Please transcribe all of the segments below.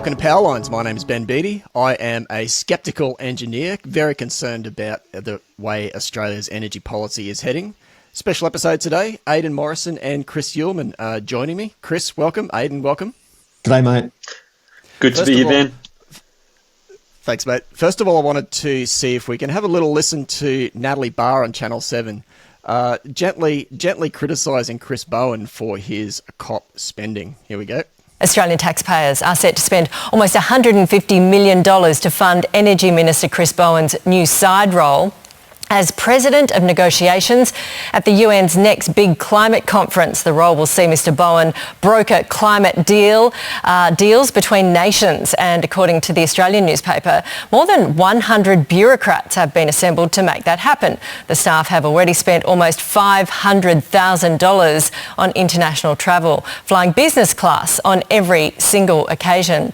Welcome to Powerlines. My name is Ben Beattie. I am a sceptical engineer, very concerned about the way Australia's energy policy is heading. Special episode today, Aidan Morrison and Chris Uhlmann are joining me. Chris, welcome. Aidan, welcome. G'day, mate. Good to be here, Ben. Thanks, mate. First of all, I wanted to see if we can have a little listen to Natalie Barr on Channel 7, gently criticising Chris Bowen for his COP spending. Here we go. Australian taxpayers are set to spend almost $150 million to fund Energy Minister Chris Bowen's new side role as President of Negotiations at the UN's next big climate conference. The role will see Mr Bowen broker climate deals between nations, and according to the Australian newspaper, more than 100 bureaucrats have been assembled to make that happen. The staff have already spent almost $500,000 on international travel, flying business class on every single occasion.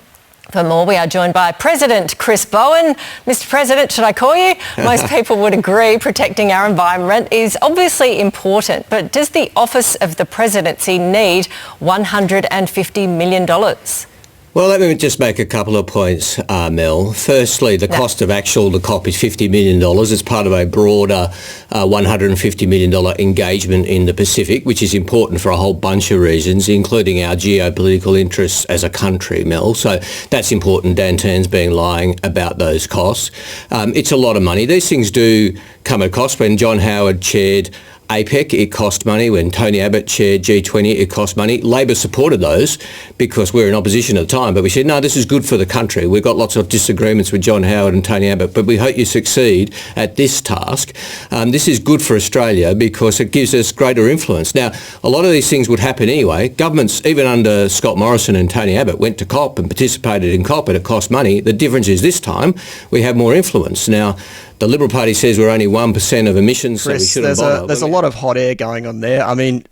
For more, we are joined by President Chris Bowen. Mr President, should I call you? Most people would agree protecting our environment is obviously important, but does the office of the presidency need $150 million? Well, let me just make a couple of points, Mel. Firstly, the cost of the COP is $50 million. It's part of a broader $150 million engagement in the Pacific, which is important for a whole bunch of reasons, including our geopolitical interests as a country, Mel. So that's important. Dan Tern's been lying about those costs. It's a lot of money. These things do come at cost. When John Howard chaired APEC, it cost money. When Tony Abbott chaired G20, it cost money. Labor supported those because we were in opposition at the time, but we said, no, this is good for the country. We've got lots of disagreements with John Howard and Tony Abbott, but we hope you succeed at this task. This is good for Australia because it gives us greater influence. Now, a lot of these things would happen anyway. Governments, even under Scott Morrison and Tony Abbott, went to COP and participated in COP, and it cost money. The difference is this time we have more influence. Now, the Liberal Party says we're only 1% of emissions, Chris, so we shouldn't bother. There's a lot of hot air going on there. I mean,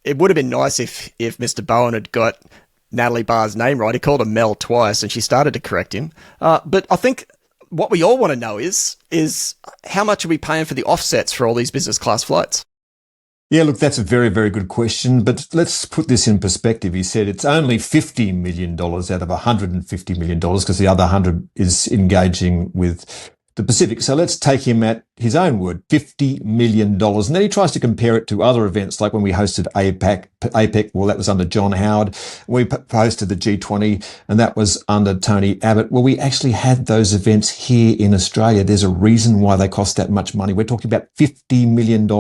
it would have been nice if Mr Bowen had got Natalie Barr's name right. He called her Mel twice, and she started to correct him. But I think what we all want to know is how much are we paying for the offsets for all these business class flights? Yeah, look, that's a very, very good question, but let's put this in perspective. He said it's only $50 million out of $150 million because the other 100 is engaging with the Pacific. So let's take him at his own word, $50 million. And then he tries to compare it to other events, like when we hosted APEC, well, that was under John Howard. We hosted the G20, and that was under Tony Abbott. Well, we actually had those events here in Australia. There's a reason why they cost that much money. We're talking about $50 million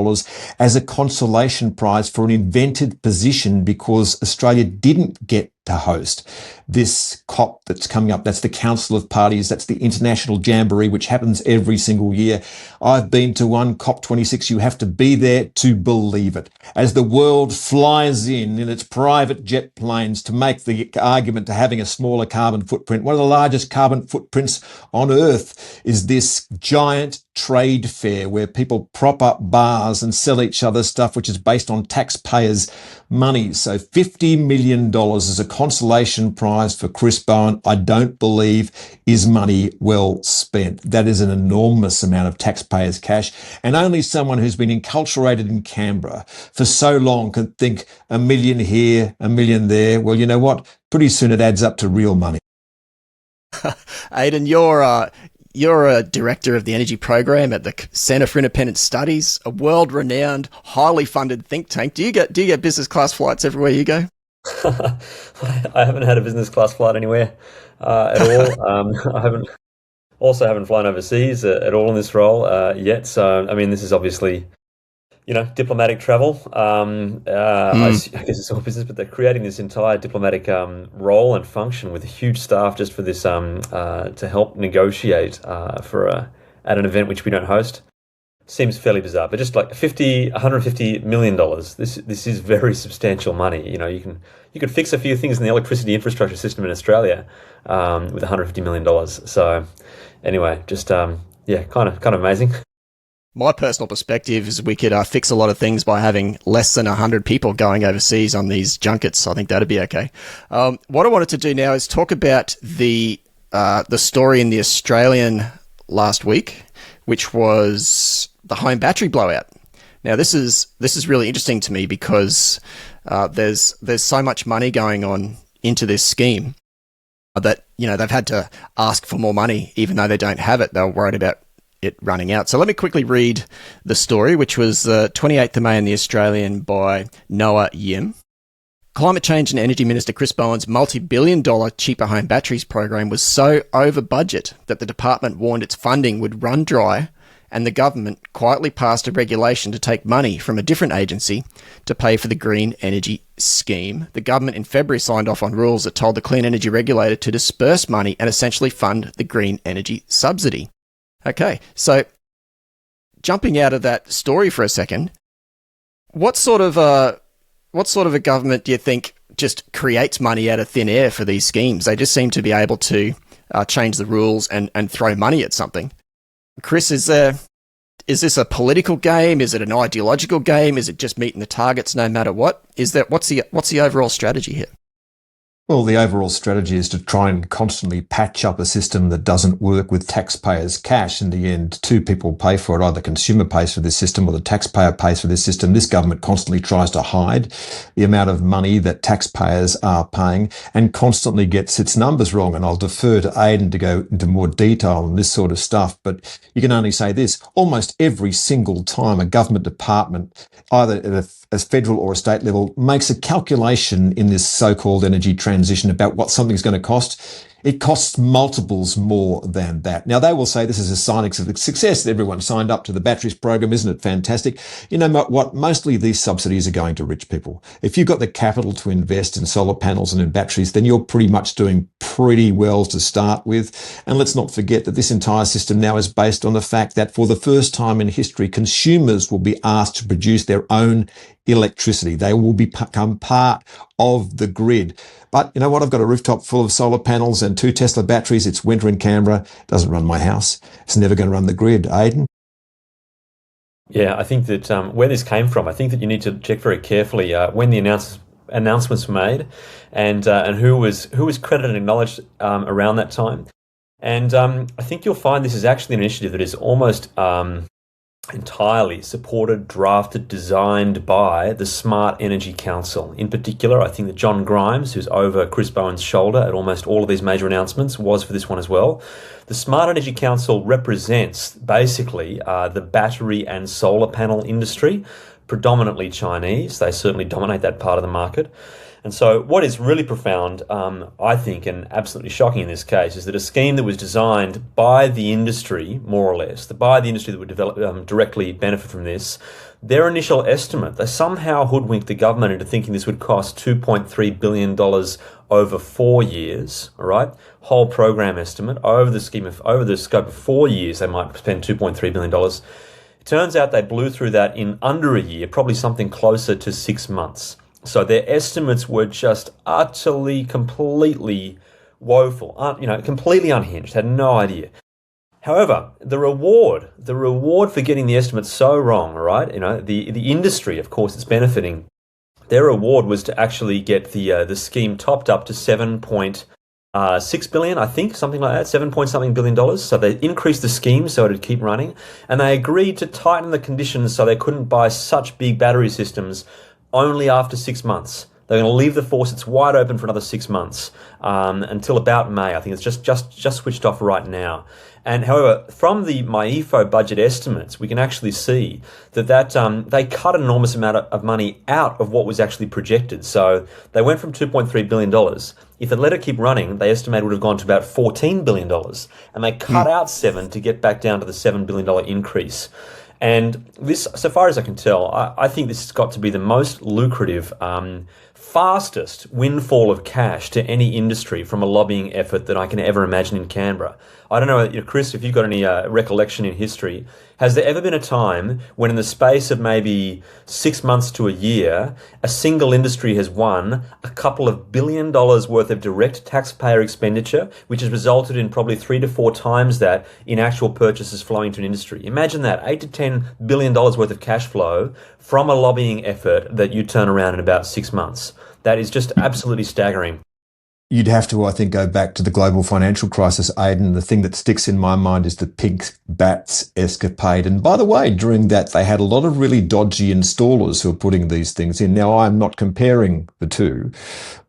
as a consolation prize for an invented position because Australia didn't get to host this COP that's coming up. That's the Council of Parties. That's the International Jamboree, which happens every single year. I've been to one, COP26. You have to be there to believe it. As the world flies in its private jet planes to make the argument to having a smaller carbon footprint, one of the largest carbon footprints on Earth is this giant trade fair where people prop up bars and sell each other stuff which is based on taxpayers' money. So $50 million is a consolation prize for Chris Bowen. I don't believe is money well spent. That is an enormous amount of taxpayers' cash, and only someone who's been enculturated in Canberra for so long can think a million here, a million there. Well, you know what? Pretty soon it adds up to real money. Aidan, you're a director of the energy program at the Centre for Independent Studies, a world-renowned, highly funded think tank. Do you get business class flights everywhere you go? I haven't had a business class flight anywhere at all. I haven't flown overseas at all in this role yet. So, I mean, this is obviously, diplomatic travel. I guess it's all business, but they're creating this entire diplomatic role and function with a huge staff just for this to help negotiate at an event which we don't host. Seems fairly bizarre, but just like $150 million. This is very substantial money. You could fix a few things in the electricity infrastructure system in Australia with $150 million. So anyway, just kind of amazing. My personal perspective is we could fix a lot of things by having less than 100 people going overseas on these junkets. I think that'd be okay. What I wanted to do now is talk about the story in the Australian last week, which was the home battery blowout. Now, this is really interesting to me because there's so much money going on into this scheme. that, they've had to ask for more money, even though they don't have it. They're worried about it running out. So let me quickly read the story, which was 28th of May in The Australian by Noah Yim. Climate Change and Energy Minister Chris Bowen's multi-billion-dollar cheaper home batteries program was so over budget that the department warned its funding would run dry, and the government quietly passed a regulation to take money from a different agency to pay for the green energy scheme. The government in February signed off on rules that told the Clean Energy Regulator to disperse money and essentially fund the green energy subsidy. Okay, so jumping out of that story for a second, what sort of a government do you think just creates money out of thin air for these schemes? They just seem to be able to change the rules and throw money at something. Chris, is this a political game? Is it an ideological game? Is it just meeting the targets no matter what? What's the overall strategy here? Well, the overall strategy is to try and constantly patch up a system that doesn't work with taxpayers' cash. In the end, two people pay for it. Either the consumer pays for this system or the taxpayer pays for this system. This government constantly tries to hide the amount of money that taxpayers are paying and constantly gets its numbers wrong. And I'll defer to Aidan to go into more detail on this sort of stuff. But you can only say this: almost every single time a government department, either at a federal or a state level, makes a calculation in this so-called energy transition about what something's going to cost, it costs multiples more than that. Now, they will say this is a sign of success that everyone signed up to the batteries program. Isn't it fantastic? You know what? Mostly these subsidies are going to rich people. If you've got the capital to invest in solar panels and in batteries, then you're pretty much doing pretty well to start with. And let's not forget that this entire system now is based on the fact that for the first time in history, consumers will be asked to produce their own electricity. They will become part of the grid. But you know what? I've got a rooftop full of solar panels and 2 Tesla batteries. It's winter in Canberra. Doesn't run my house. It's never going to run the grid. Aidan? Yeah, I think that where this came from, I think that you need to check very carefully when the announcements were made and who was credited and acknowledged around that time. And I think you'll find this is actually an initiative that is almost entirely supported, drafted, designed by the Smart Energy Council. In particular, I think that John Grimes, who's over Chris Bowen's shoulder at almost all of these major announcements, was for this one as well. The Smart Energy Council represents basically the battery and solar panel industry, predominantly Chinese. They certainly dominate that part of the market. And so what is really profound, I think, and absolutely shocking in this case, is that a scheme that was designed by the industry, more or less, by the industry that would develop, directly benefit from this, their initial estimate, they somehow hoodwinked the government into thinking this would cost $2.3 billion over 4 years, all right? Whole program estimate, over the scope of 4 years, they might spend $2.3 billion. It turns out they blew through that in under a year, probably something closer to 6 months. So their estimates were just utterly, completely woeful, completely unhinged, had no idea. However, the reward for getting the estimates so wrong, right? The industry, of course, is benefiting. Their reward was to actually get the scheme topped up to $7.6 billion, I think, something like that, $7 billion. So they increased the scheme so it would keep running, and they agreed to tighten the conditions so they couldn't buy such big battery systems only after 6 months. They're going to leave the faucets wide open for another 6 months until about May. I think it's just switched off right now. And however, from the MyEFO budget estimates, we can actually see that they cut an enormous amount of money out of what was actually projected. So they went from $2.3 billion. If they let it keep running, they estimate it would have gone to about $14 billion. And they cut out $7 to get back down to the $7 billion increase. And this, so far as I can tell, I think this has got to be the most lucrative, fastest windfall of cash to any industry from a lobbying effort that I can ever imagine in Canberra. I don't know, Chris, if you've got any recollection in history, has there ever been a time when in the space of maybe 6 months to a year, a single industry has won a couple of $1 billion worth of direct taxpayer expenditure, which has resulted in probably 3 to 4 times that in actual purchases flowing to an industry? Imagine that, $8 to $10 billion worth of cash flow from a lobbying effort that you turn around in about 6 months. That is just absolutely staggering. you'd have to, I think, go back to the global financial crisis, Aidan. The thing that sticks in my mind is the pink bats escapade. And by the way, during that, they had a lot of really dodgy installers who were putting these things in. Now, I'm not comparing the two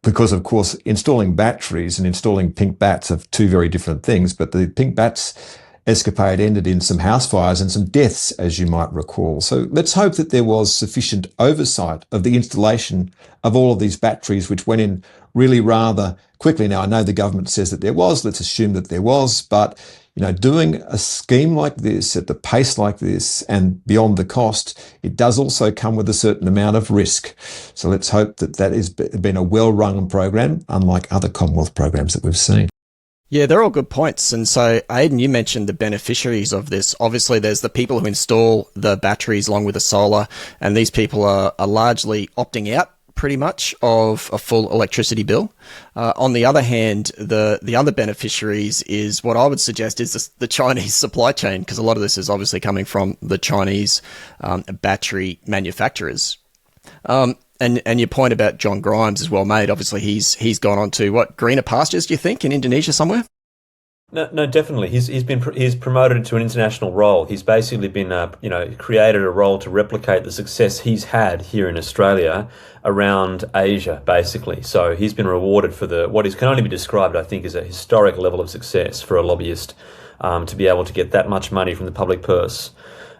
because, of course, installing batteries and installing pink bats are two very different things. But the pink bats escapade ended in some house fires and some deaths, as you might recall. So let's hope that there was sufficient oversight of the installation of all of these batteries, which went in really rather quickly. Now, I know the government says that there was. Let's assume that there was. But, doing a scheme like this at the pace like this and beyond the cost, it does also come with a certain amount of risk. So let's hope that that has been a well-run program, unlike other Commonwealth programs that we've seen. Yeah, they're all good points. And so, Aidan, you mentioned the beneficiaries of this. Obviously, there's the people who install the batteries along with the solar, and these people are largely opting out pretty much of a full electricity bill. On the other hand, the other beneficiaries is what I would suggest is the Chinese supply chain, because a lot of this is obviously coming from the Chinese battery manufacturers. And your point about John Grimes is well made. Obviously, he's gone on to what, greener pastures, do you think, in Indonesia somewhere? No, definitely. He's promoted to an international role. He's basically been, created a role to replicate the success he's had here in Australia around Asia, basically. So he's been rewarded for what can only be described, I think, as a historic level of success for a lobbyist to be able to get that much money from the public purse.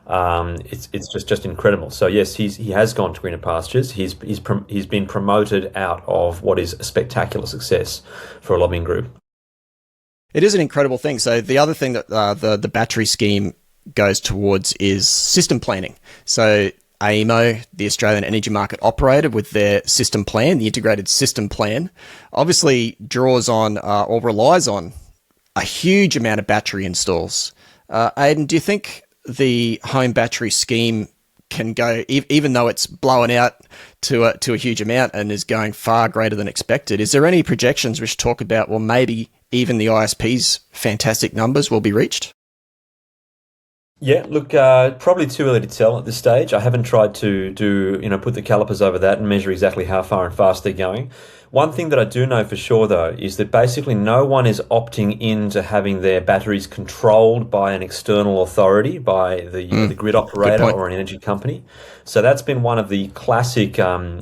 It's just incredible. So yes, he has gone to greener pastures. He's been promoted out of what is a spectacular success for a lobbying group. It is an incredible thing. So the other thing that the battery scheme goes towards is system planning. So AEMO, the Australian Energy Market Operator, with their system plan, the integrated system plan, obviously draws on or relies on a huge amount of battery installs. Aidan, do you think the home battery scheme can go, even though it's blowing out to a huge amount and is going far greater than expected? Is there any projections which talk about, well, maybe even the ISP's fantastic numbers will be reached? Yeah, look, probably too early to tell at this stage. I haven't tried to put the calipers over that and measure exactly how far and fast they're going. One thing that I do know for sure, though, is that basically no one is opting into having their batteries controlled by an external authority, by the grid operator or an energy company. So that's been one of the classic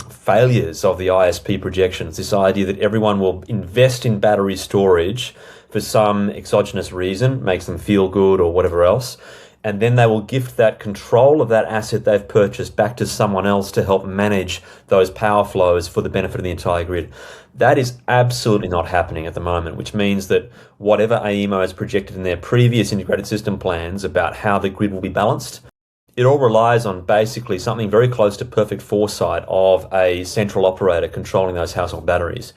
failures of the ISP projections, this idea that everyone will invest in battery storage for some exogenous reason, makes them feel good or whatever else, and then they will gift that control of that asset they've purchased back to someone else to help manage those power flows for the benefit of the entire grid. That is absolutely not happening at the moment, which means that whatever AEMO has projected in their previous integrated system plans about how the grid will be balanced, it all relies on basically something very close to perfect foresight of a central operator controlling those household batteries.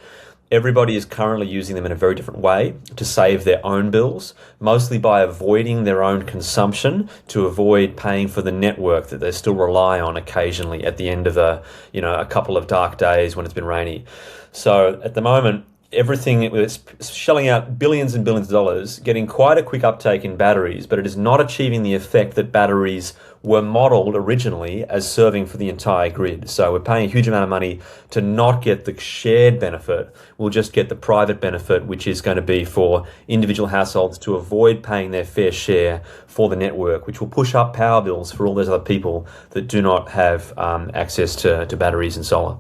Everybody is currently using them in a very different way to save their own bills, mostly by avoiding their own consumption to avoid paying for the network that they still rely on occasionally at the end of a couple of dark days when it's been rainy. So at the moment, everything is shelling out billions and billions of dollars, getting quite a quick uptake in batteries, but it is not achieving the effect that batteries were modeled originally as serving for the entire grid. So we're paying a huge amount of money to not get the shared benefit. We'll just get the private benefit, which is going to be for individual households to avoid paying their fair share for the network, which will push up power bills for all those other people that do not have access to batteries and solar.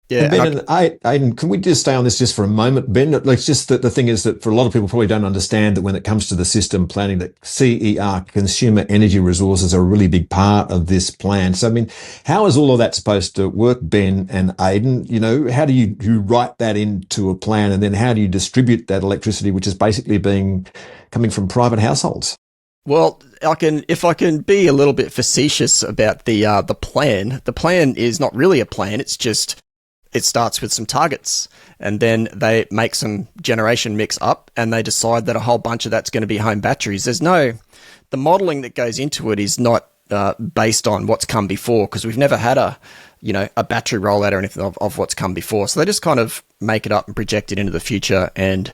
Yeah, Ben and Aidan, can we just stay on this just for a moment? Ben, like, just the thing is that for a lot of people probably don't understand that when it comes to the system planning, that CER, consumer energy resources, are a really big part of this plan. So, I mean, how is all of that supposed to work, Ben and Aidan? How do you write that into a plan, and then how do you distribute that electricity, which is basically coming from private households? Well, if I can be a little bit facetious about the plan. The plan is not really a plan. It's just, it starts with some targets, and then they make some generation mix up, and they decide that a whole bunch of that's going to be home batteries. The modelling that goes into it is not based on what's come before, because we've never had a battery rollout or anything of what's come before. So they just kind of make it up and project it into the future, and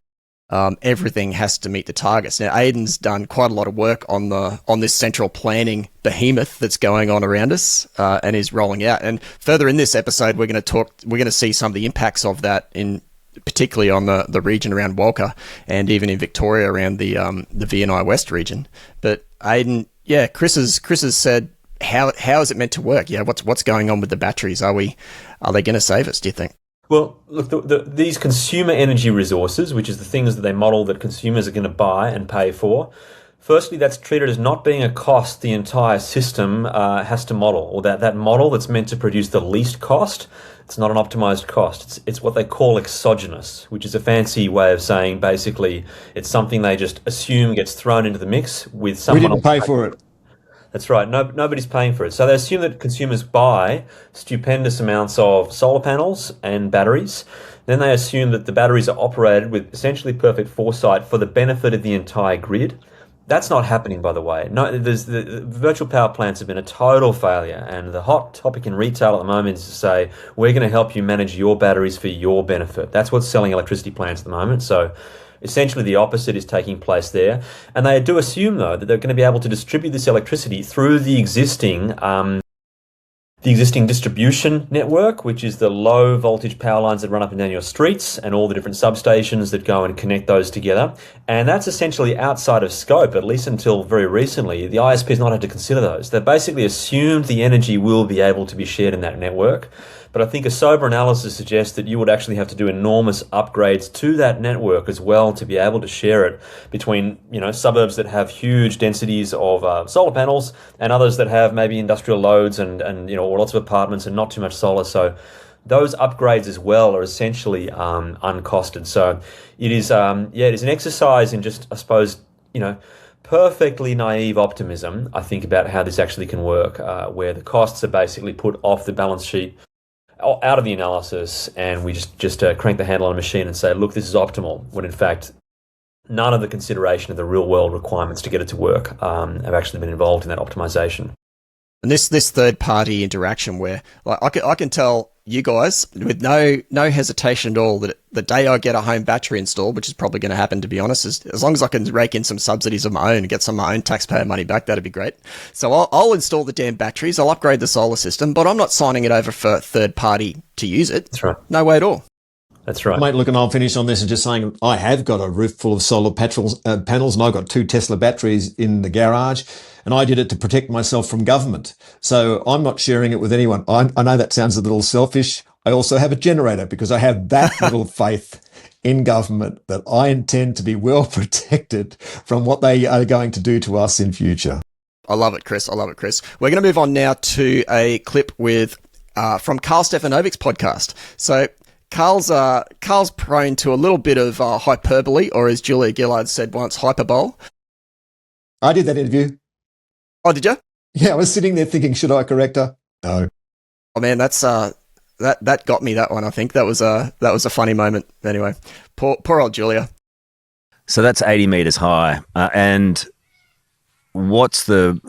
everything has to meet the targets. Now, Aidan's done quite a lot of work on this central planning behemoth that's going on around us, and is rolling out. And further in this episode, we're going to see some of the impacts of that in particularly on the region around Walker and even in Victoria around the VNI West region. But Aidan, yeah, Chris has said, how is it meant to work? Yeah, what's going on with the batteries? Are they going to save us, do you think? Well, look, these consumer energy resources, which is the things that they model that consumers are going to buy and pay for, firstly, that's treated as not being a cost the entire system has to model, or that model that's meant to produce the least cost. It's not an optimized cost. It's what they call exogenous, which is a fancy way of saying basically it's something they just assume gets thrown into the mix with someone. We didn't pay for it. That's right. Nobody's paying for it. So they assume that consumers buy stupendous amounts of solar panels and batteries. Then they assume that the batteries are operated with essentially perfect foresight for the benefit of the entire grid. That's not happening, by the way. No, the virtual power plants have been a total failure, and the hot topic in retail at the moment is to say, we're going to help you manage your batteries for your benefit. That's what's selling electricity plants at the moment. So essentially the opposite is taking place there. And they do assume, though, that they're going to be able to distribute this electricity through the existing distribution network, which is the low voltage power lines that run up and down your streets and all the different substations that go and connect those together. And that's essentially outside of scope, at least until very recently. The ISP has not had to consider those. They've basically assumed the energy will be able to be shared in that network. But I think a sober analysis suggests that you would actually have to do enormous upgrades to that network as well to be able to share it between, suburbs that have huge densities of solar panels and others that have maybe industrial loads and or lots of apartments and not too much solar. So those upgrades as well are essentially uncosted. So it is an exercise in just, I suppose, perfectly naive optimism, I think, about how this actually can work, where the costs are basically put off the balance sheet, out of the analysis, and we just crank the handle on a machine and say, look, this is optimal, when in fact none of the consideration of the real world requirements to get it to work have actually been involved in that optimization. And this third party interaction where, like, I can tell you guys with no hesitation at all that the day I get a home battery installed, which is probably going to happen, to be honest, as long as I can rake in some subsidies of my own and get some of my own taxpayer money back, that'd be great. So I'll install the damn batteries, I'll upgrade the solar system, but I'm not signing it over for a third party to use it. That's right. No way at all. That's right. Mate, look, and I'll finish on this and just saying I have got a roof full of solar panels and I've got 2 Tesla batteries in the garage, and I did it to protect myself from government. So I'm not sharing it with anyone. I know that sounds a little selfish. I also have a generator because I have that little faith in government that I intend to be well protected from what they are going to do to us in future. I love it, Chris. We're going to move on now to a clip with from Carl Stefanovic's podcast. So Carl's prone to a little bit of hyperbole, or as Julia Gillard said once, hyperbole. I did that interview. Oh, did you? Yeah, I was sitting there thinking, should I correct her? No. Oh man, that's that got me, that one. I think that was a funny moment. Anyway, poor old Julia. So that's 80 meters high, and what's the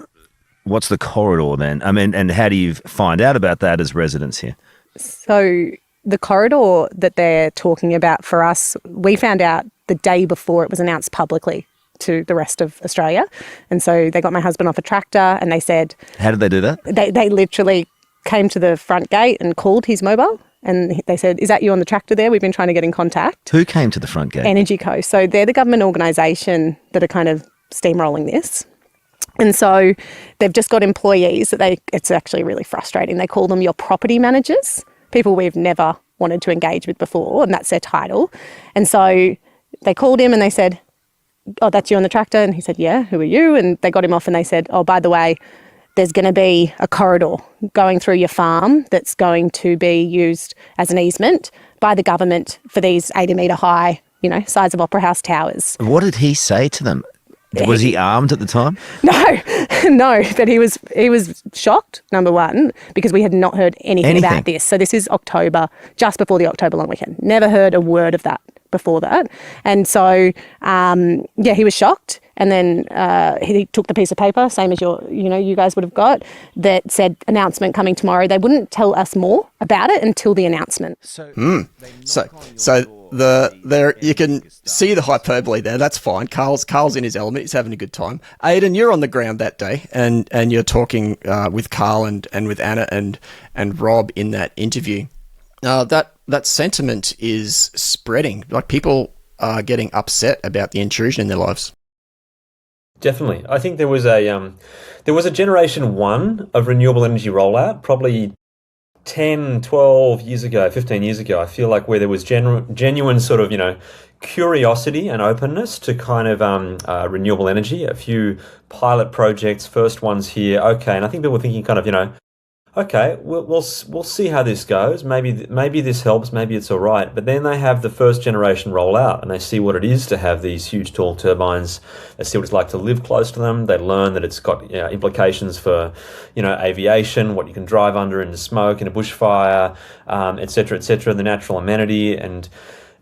corridor then? I mean, and how do you find out about that as residents here? So the corridor that they're talking about for us, we found out the day before it was announced publicly to the rest of Australia. And so they got my husband off a tractor and they said... How did they do that? They literally came to the front gate and called his mobile, and they said, is that you on the tractor there? We've been trying to get in contact. Who came to the front gate? EnergyCo. So they're the government organisation that are kind of steamrolling this. And so they've just got employees that it's actually really frustrating. They call them your property managers, people we've never wanted to engage with before, and that's their title. And so they called him and they said, oh, that's you on the tractor? And he said, yeah, who are you? And they got him off and they said, oh, by the way, there's going to be a corridor going through your farm that's going to be used as an easement by the government for these 80-metre high, size of Opera House towers. What did he say to them? Was he armed at the time? No, but he was shocked, number one, because we had not heard anything about this. So this is October, just before the October long weekend. Never heard a word of that before that. And so, he was shocked. And then he took the piece of paper, same as you guys would have got, that said announcement coming tomorrow. They wouldn't tell us more about it until the announcement. So you can see the hyperbole there. That's fine. Carl's in his element. He's having a good time. Aidan, you're on the ground that day, and you're talking with Carl and with Anna and Rob in that interview. That sentiment is spreading. Like, people are getting upset about the intrusion in their lives. Definitely. I think there was a generation one of renewable energy rollout, probably 10, 12 years ago, 15 years ago, I feel like, where there was genuine sort of, curiosity and openness to kind of renewable energy. A few pilot projects, first ones here. Okay. And I think people were thinking kind of, okay, we'll see how this goes. Maybe this helps. Maybe it's all right. But then they have the first generation rollout, and they see what it is to have these huge tall turbines. They see what it's like to live close to them. They learn that it's got implications for aviation, what you can drive under in the smoke in a bushfire, et cetera, the natural amenity,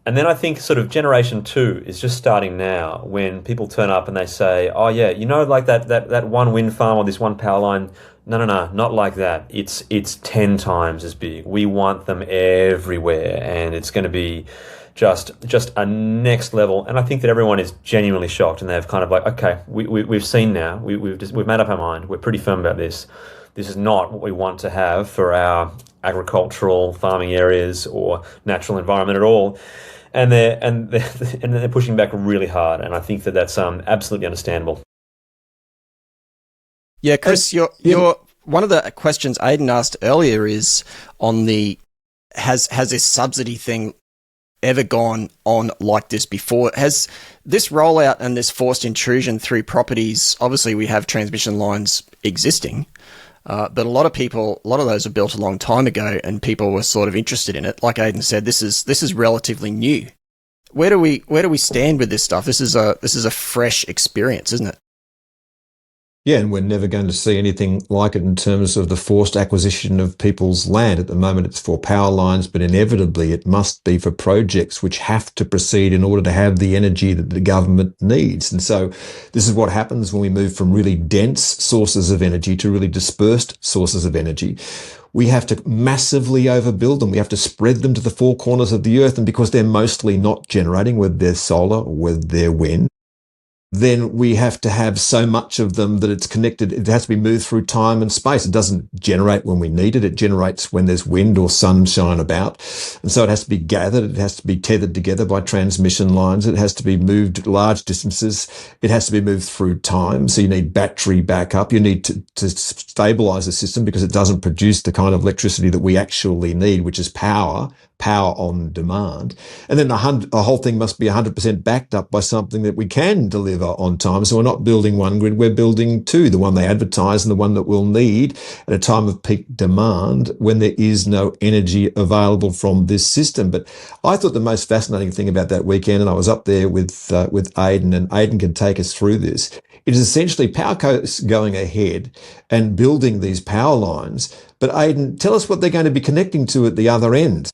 and then I think sort of generation two is just starting now, when people turn up and they say, oh yeah, like that one wind farm or this one power line. No, not like that. It's 10 times as big. We want them everywhere, and it's going to be just a next level. And I think that everyone is genuinely shocked, and they've kind of like, okay, we've seen now. We've made up our mind. We're pretty firm about this. This is not what we want to have for our agricultural farming areas or natural environment at all. And they're pushing back really hard, and I think that that's absolutely understandable. Yeah, Chris, you're one of the questions Aidan asked earlier is on the has this subsidy thing ever gone on like this before? Has this rollout and this forced intrusion through properties? Obviously, we have transmission lines existing, but a lot of those were built a long time ago, and people were sort of interested in it. Like Aidan said, this is relatively new. Where do we stand with this stuff? This is a fresh experience, isn't it? Yeah, and we're never going to see anything like it in terms of the forced acquisition of people's land. At the moment, it's for power lines, but inevitably it must be for projects which have to proceed in order to have the energy that the government needs. And so this is what happens when we move from really dense sources of energy to really dispersed sources of energy. We have to massively overbuild them. We have to spread them to the four corners of the earth. And because they're mostly not generating, whether they're solar or whether they're wind, then we have to have so much of them that it's connected. It has to be moved through time and space. It doesn't generate when we need it. It generates when there's wind or sunshine about. And so it has to be gathered. It has to be tethered together by transmission lines. It has to be moved large distances. It has to be moved through time. So you need battery backup. You need to stabilize the system because it doesn't produce the kind of electricity that we actually need, which is power on demand. And then the whole thing must be 100% backed up by something that we can deliver on time. So we're not building one grid, we're building two, the one they advertise and the one that we'll need at a time of peak demand when there is no energy available from this system. But I thought the most fascinating thing about that weekend, and I was up there with Aidan, and Aidan can take us through this, it is essentially PowerCo going ahead and building these power lines. But Aidan, tell us what they're going to be connecting to at the other end.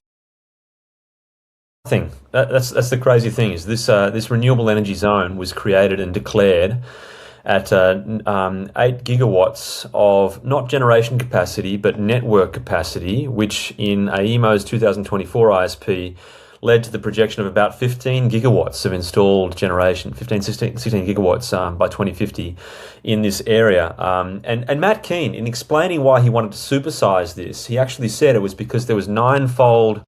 Thing. That's the crazy thing is this renewable energy zone was created and declared at 8 gigawatts of not generation capacity but network capacity, which in AEMO's 2024 ISP led to the projection of about 15 gigawatts of installed generation, 16 gigawatts by 2050 in this area. And Matt Keane, in explaining why he wanted to supersize this, he actually said it was because there was ninefold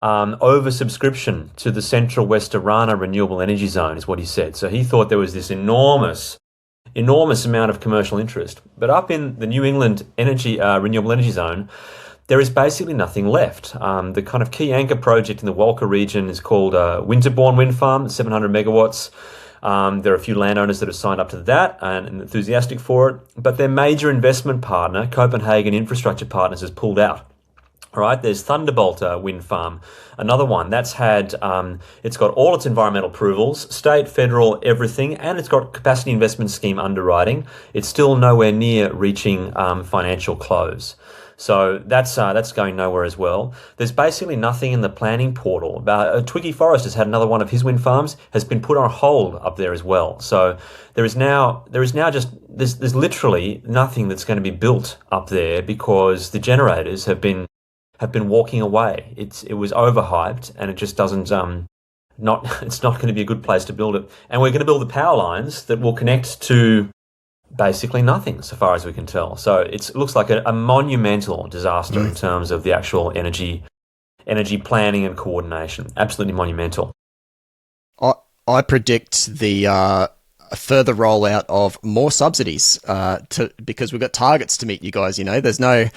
oversubscription to the Central West Orana renewable energy zone, is what he said. So he thought there was this enormous amount of commercial interest. But up in the New England renewable energy zone, there is basically nothing left. The kind of key anchor project in the Walker region is called Winterbourne Wind Farm, 700 megawatts. There are a few landowners that have signed up to that and enthusiastic for it. But their major investment partner, Copenhagen Infrastructure Partners, has pulled out. All right, there's Thunderbolt Wind Farm, another one that's had, it's got all its environmental approvals, state, federal, everything, and it's got capacity investment scheme underwriting. It's still nowhere near reaching financial close. So that's going nowhere as well. There's basically nothing in the planning portal. Twiggy Forrest has had another one of his wind farms, has been put on hold up there as well. So there's literally nothing that's going to be built up there because the generators have been walking away. It was overhyped, and it just doesn't it's not going to be a good place to build it. And we're going to build the power lines that will connect to basically nothing, so far as we can tell. So it looks like a monumental disaster in terms of the actual energy energy planning and coordination. Absolutely monumental. I predict the a further rollout of more subsidies because we've got targets to meet, you guys. You know, there's no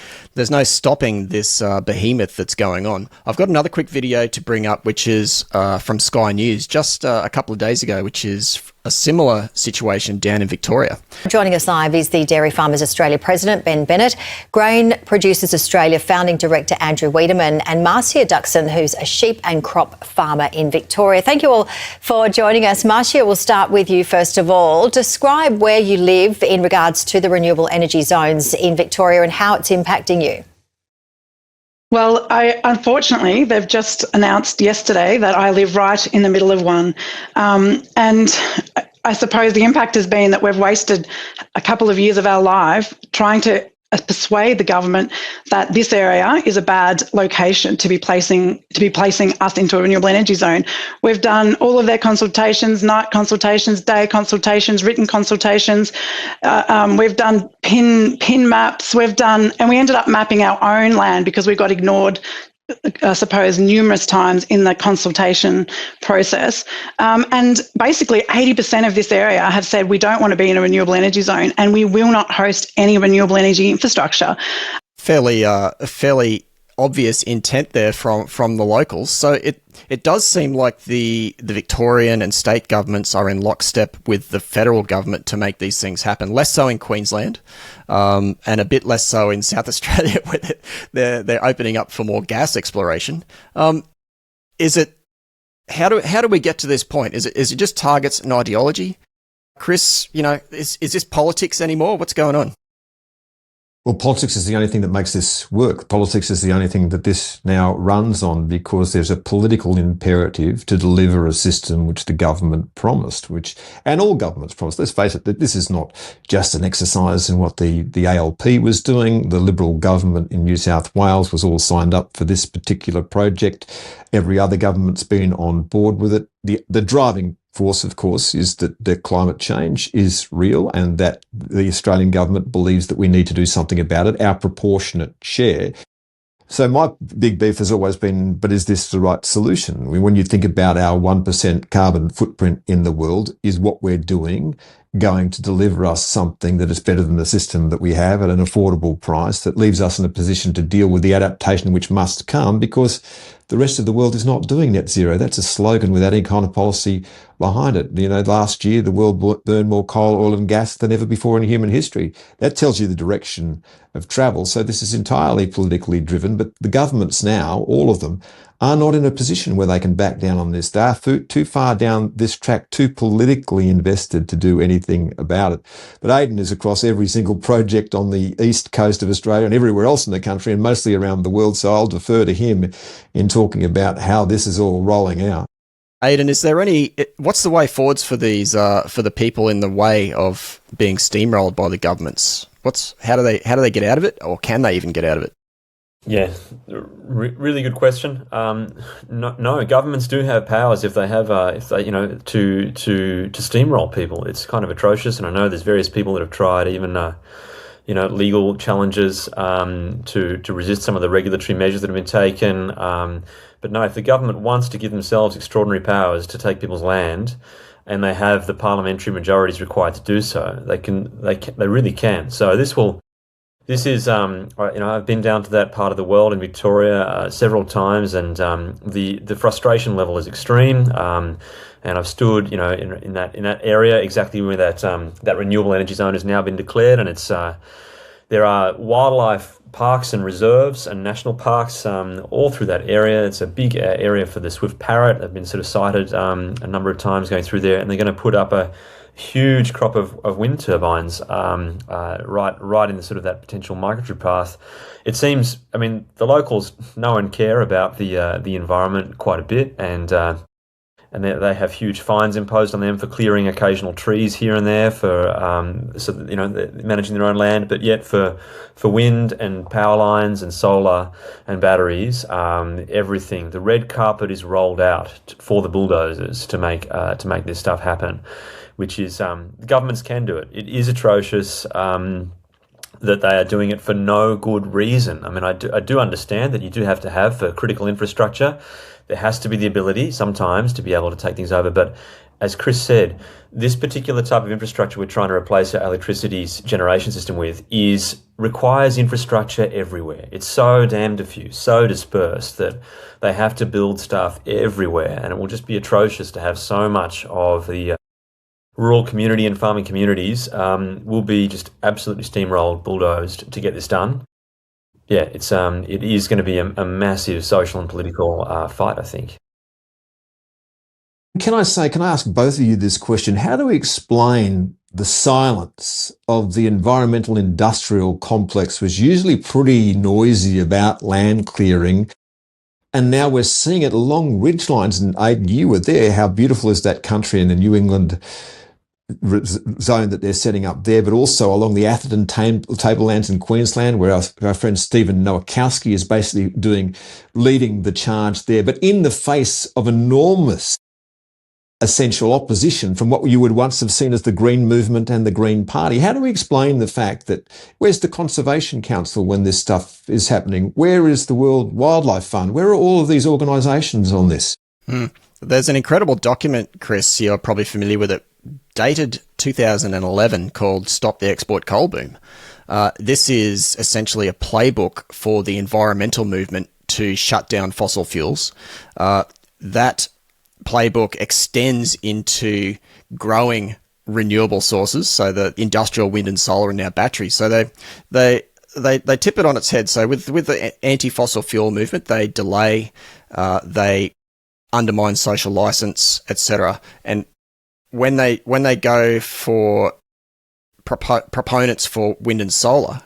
stopping this behemoth that's going on. I've got another quick video to bring up, which is from Sky News just a couple of days ago, which is a similar situation down in Victoria. Joining us live is the Dairy Farmers Australia President, Ben Bennett, Grain Producers Australia Founding Director, Andrew Wiedemann, and Marcia Duxon, who's a sheep and crop farmer in Victoria. Thank you all for joining us. Marcia, we'll start with you first of all. Describe where you live in regards to the renewable energy zones in Victoria and how it's impacting you. Well, unfortunately, they've just announced yesterday that I live right in the middle of one. And I suppose the impact has been that we've wasted a couple of years of our life trying to persuade the government that this area is a bad location to be placing us into a renewable energy zone. We've done all of their consultations, night consultations, day consultations, written consultations. We've done pin maps. And we ended up mapping our own land because we got ignored, I suppose, numerous times in the consultation process. And basically 80% of this area have said we don't want to be in a renewable energy zone and we will not host any renewable energy infrastructure. Fairly obvious intent there from the locals. So it does seem like the Victorian and state governments are in lockstep with the federal government to make these things happen. Less so in Queensland, and a bit less so in South Australia, where they're opening up for more gas exploration. Is it? How do we get to this point? Is it just targets and ideology? Chris, you know, is this politics anymore? What's going on? Well, politics is the only thing that makes this work. Politics is the only thing that this now runs on because there's a political imperative to deliver a system which the government promised, and all governments promised. Let's face it, that this is not just an exercise in what the ALP was doing. The Liberal government in New South Wales was all signed up for this particular project. Every other government's been on board with it. The driving force, of course, is that the climate change is real and that the Australian government believes that we need to do something about it, our proportionate share. So my big beef has always been, but is this the right solution? I mean, when you think about our 1% carbon footprint in the world, is what we're doing going to deliver us something that is better than the system that we have at an affordable price that leaves us in a position to deal with the adaptation which must come because the rest of the world is not doing net zero. That's a slogan without any kind of policy behind it. You know, last year, the world burned more coal, oil and gas than ever before in human history. That tells you the direction of travel. So this is entirely politically driven, but the governments now, all of them, are not in a position where they can back down on this. They are too far down this track, too politically invested to do anything about it. But Aidan is across every single project on the east coast of Australia and everywhere else in the country and mostly around the world. So I'll defer to him in talking about how this is all rolling out. Aidan, what's the way forwards for these, for the people in the way of being steamrolled by the governments? How do they get out of it, or can they even get out of it? Yeah, really good question. No, governments do have powers if they to steamroll people. It's kind of atrocious, and I know there's various people that have tried even legal challenges to resist some of the regulatory measures that have been taken. But no, if the government wants to give themselves extraordinary powers to take people's land, and they have the parliamentary majorities required to do so, they really can. So This is, I've been down to that part of the world in Victoria several times, and the frustration level is extreme. And I've stood, in that area exactly where that renewable energy zone has now been declared, and it's there are wildlife parks and reserves and national parks all through that area. It's a big area for the swift parrot. They've been sort of sighted a number of times going through there, and they're going to put up a huge crop of wind turbines right in the sort of that potential migratory path. It seems, the locals know and care about the environment quite a bit, and they have huge fines imposed on them for clearing occasional trees here and there for managing their own land. But yet for wind and power lines and solar and batteries, everything, the red carpet is rolled out for the bulldozers to make this stuff happen. Which is governments can do it. It is atrocious. that they are doing it for no good reason. I mean, I do understand that you do have to have, for critical infrastructure, there has to be the ability sometimes to be able to take things over. But as Chris said, this particular type of infrastructure we're trying to replace our electricity generation system with requires infrastructure everywhere. It's so damn diffuse, so dispersed that they have to build stuff everywhere, and it will just be atrocious to have so much of the rural community and farming communities will be just absolutely steamrolled, bulldozed to get this done. Yeah, it is going to be a massive social and political fight, I think. Can I ask both of you this question? How do we explain the silence of the environmental industrial complex, was usually pretty noisy about land clearing, and now we're seeing it along ridgelines? And Aidan, you were there. How beautiful is that country in the New England zone that they're setting up there, but also along the Atherton tablelands in Queensland, where our friend Stephen Nowakowski is basically leading the charge there, but in the face of enormous essential opposition from what you would once have seen as the Green Movement and the Green Party. How do we explain the fact that where's the Conservation Council when this stuff is happening? Where is the World Wildlife Fund? Where are all of these organisations on this? There's an incredible document, Chris, you're probably familiar with it, dated 2011, called Stop the Export Coal Boom. This is essentially a playbook for the environmental movement to shut down fossil fuels. That playbook extends into growing renewable sources, so the industrial wind and solar and now batteries. So they tip it on its head. So with the anti-fossil fuel movement, they delay, they undermine social license, etc. And when they go for proponents for wind and solar,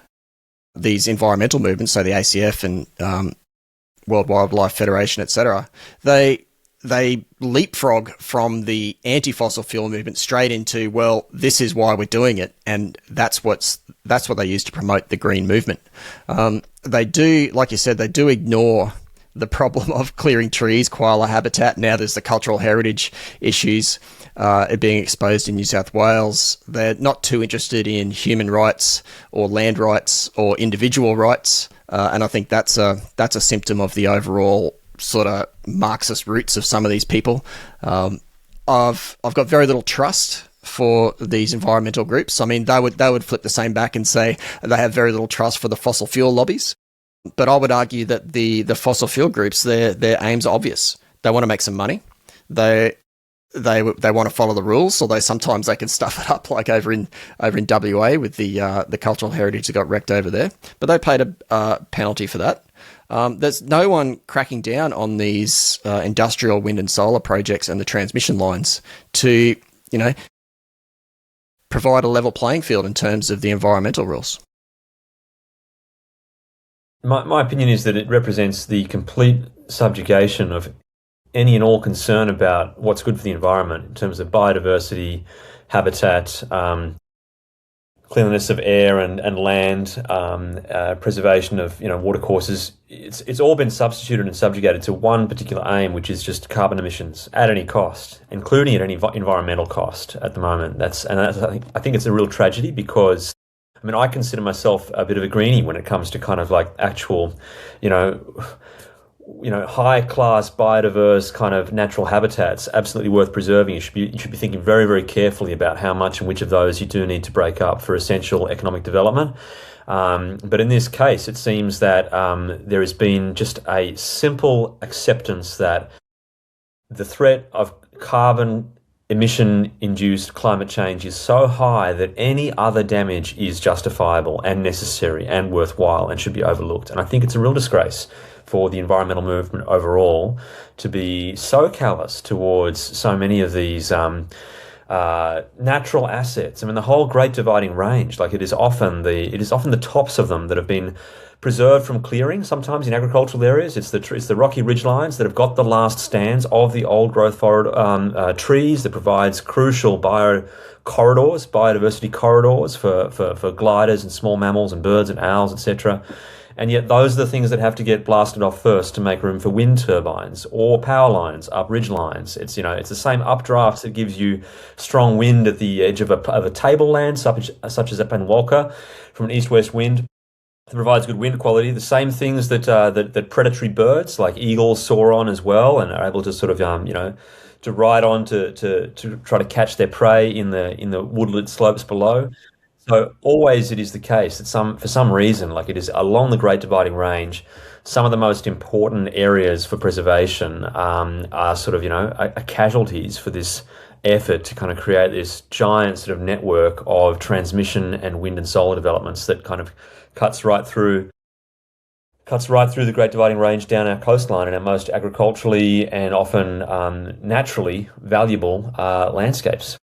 these environmental movements, so the ACF and World Wildlife Federation, etc., they leapfrog from the anti-fossil fuel movement straight into, well, this is why we're doing it, and that's what they use to promote the green movement. They do, like you said, they do ignore the problem of clearing trees, koala habitat. Now there's the cultural heritage issues being exposed in New South Wales. They're not too interested in human rights or land rights or individual rights, and I think that's a symptom of the overall sort of Marxist roots of some of these people. I've got very little trust for these environmental groups. I mean, they would flip the same back and say they have very little trust for the fossil fuel lobbies. But I would argue that the fossil fuel groups, their aims are obvious. They want to make some money. They want to follow the rules, although sometimes they can stuff it up, like over in WA with the cultural heritage that got wrecked over there. But they paid a penalty for that. There's no one cracking down on these industrial wind and solar projects and the transmission lines to, provide a level playing field in terms of the environmental rules. My opinion is that it represents the complete subjugation of any and all concern about what's good for the environment in terms of biodiversity, habitat, cleanliness of air and land, preservation of watercourses. It's all been substituted and subjugated to one particular aim, which is just carbon emissions at any cost, including at any environmental cost at the moment. I think it's a real tragedy, because I consider myself a bit of a greenie when it comes to kind of like actual, high-class, biodiverse kind of natural habitats, absolutely worth preserving. You should be thinking very, very carefully about how much and which of those you do need to break up for essential economic development. But in this case, it seems that there has been just a simple acceptance that the threat of carbon emission-induced climate change is so high that any other damage is justifiable and necessary and worthwhile and should be overlooked. And I think it's a real disgrace for the environmental movement overall to be so callous towards so many of these natural assets. The whole Great Dividing Range, it is often the tops of them that have been preserved from clearing. Sometimes in agricultural areas, it's the rocky ridgelines that have got the last stands of the old growth forest trees that provides crucial biodiversity corridors for gliders and small mammals and birds and owls, etc. And yet those are the things that have to get blasted off first to make room for wind turbines or power lines, up ridge lines. It's the same updrafts that gives you strong wind at the edge of a tableland, such as at Penwalka, from an east-west wind that provides good wind quality. The same things that predatory birds like eagles soar on as well, and are able to sort of to ride on to try to catch their prey in the woodland slopes below. So always it is the case that for some reason, like it is along the Great Dividing Range, some of the most important areas for preservation are sort of, are casualties for this effort to kind of create this giant sort of network of transmission and wind and solar developments that kind of cuts right through the Great Dividing Range down our coastline and our most agriculturally and often naturally valuable landscapes.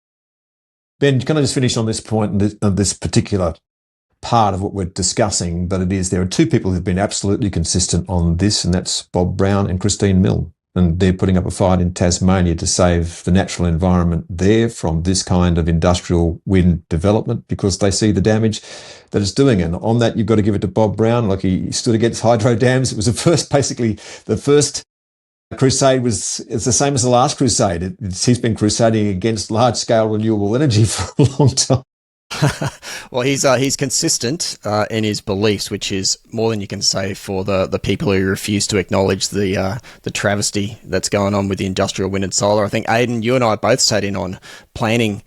Ben, can I just finish on this point, on this particular part of what we're discussing? But there are two people who've been absolutely consistent on this, and that's Bob Brown and Christine Milne. And they're putting up a fight in Tasmania to save the natural environment there from this kind of industrial wind development because they see the damage that it's doing. And on that, you've got to give it to Bob Brown. Like he stood against hydro dams. It was the first crusade it's the same as the last crusade. He's been crusading against large-scale renewable energy for a long time. Well, he's consistent in his beliefs, which is more than you can say for the people who refuse to acknowledge the travesty that's going on with the industrial wind and solar. I think, Aidan, you and I both sat in on planning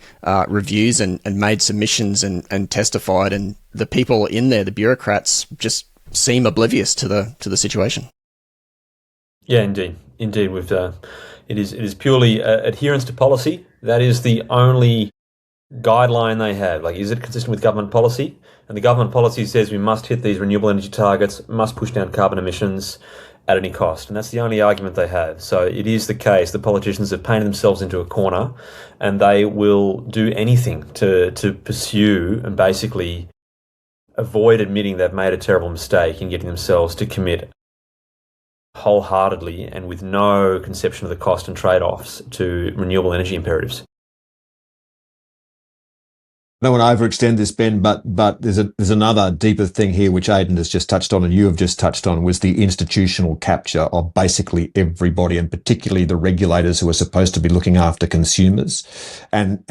reviews and made submissions and testified, and the people in there, the bureaucrats, just seem oblivious to the situation. Yeah, indeed. With it is purely adherence to policy. That is the only guideline they have. Like, is it consistent with government policy? And the government policy says we must hit these renewable energy targets, must push down carbon emissions at any cost. And that's the only argument they have. So it is the case that politicians have painted themselves into a corner, and they will do anything to pursue and basically avoid admitting they've made a terrible mistake in getting themselves to commit wholeheartedly and with no conception of the cost and trade-offs to renewable energy imperatives. I don't want to overextend this, Ben, but there's another deeper thing here which Aidan has just touched on and you have just touched on, was the institutional capture of basically everybody, and particularly the regulators who are supposed to be looking after consumers, and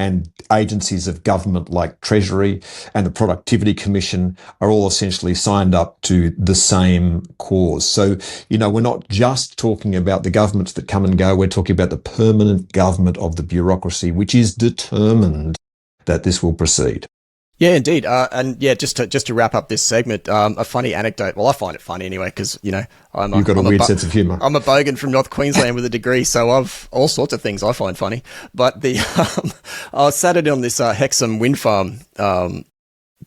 agencies of government like Treasury and the Productivity Commission are all essentially signed up to the same cause. So, we're not just talking about the governments that come and go, we're talking about the permanent government of the bureaucracy, which is determined that this will proceed. Yeah, indeed. Just to wrap up this segment, a funny anecdote. Well, I find it funny anyway, because, you've got a weird sense of humour. I'm a bogan from North Queensland with a degree, so I've all sorts of things I find funny. But I sat in on this Hexham wind farm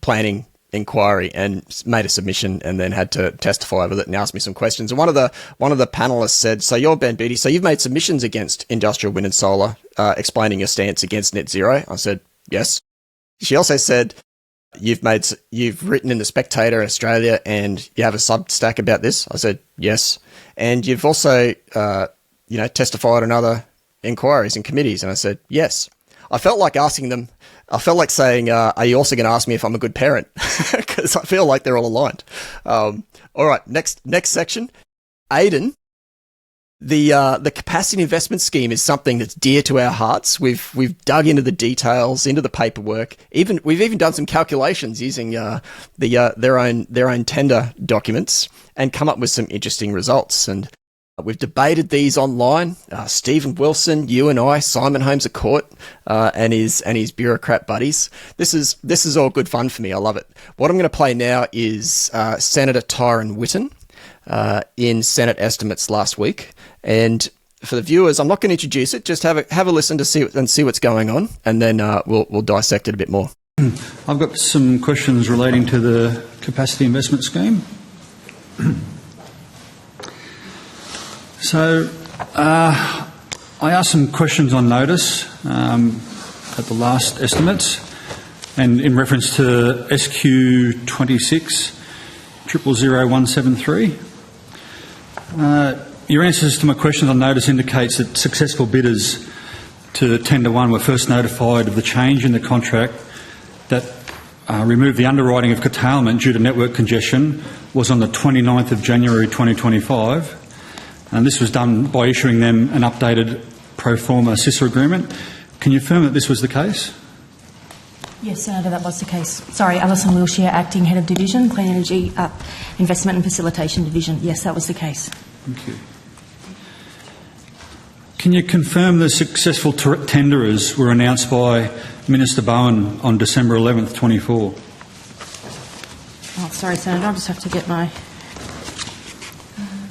planning inquiry and made a submission and then had to testify with it and ask me some questions. And one of the panelists said, "So you're Ben Beattie, so you've made submissions against industrial wind and solar, explaining your stance against net zero?" I said, "Yes." She also said, you've written in the Spectator Australia and you have a Substack about this?" I said, "Yes." "And you've also, testified on other inquiries and committees?" And I said, "Yes." I felt like asking them, I felt like saying, "Are you also going to ask me if I'm a good parent?" Because I feel like they're all aligned. All right, next section. Aidan. The capacity investment scheme is something that's dear to our hearts. We've dug into the details, into the paperwork. We've even done some calculations using their own tender documents and come up with some interesting results. And we've debated these online. Stephen Wilson, you and I, Simon Holmes à Court, and his bureaucrat buddies. This is all good fun for me. I love it. What I'm going to play now is Senator Tyron Whitten in Senate estimates last week. And for the viewers, I'm not going to introduce it. Just have a listen to see what's going on, and then we'll dissect it a bit more. I've got some questions relating to the capacity investment scheme. So I asked some questions on notice at the last estimates, and in reference to SQ 26 000173. Your answers to my questions on notice indicates that successful bidders to tender 1 were first notified of the change in the contract that removed the underwriting of curtailment due to network congestion was on the 29th of January 2025, and this was done by issuing them an updated pro forma CISA agreement. Can you confirm that this was the case? Yes, Senator, that was the case. Sorry, Alison Wilshire, Acting Head of Division, Clean Energy Investment and Facilitation Division. Yes, that was the case. Thank you. Can you confirm the successful tenderers were announced by Minister Bowen on December 11th, 24? Oh, sorry, Senator, I'll just have to get my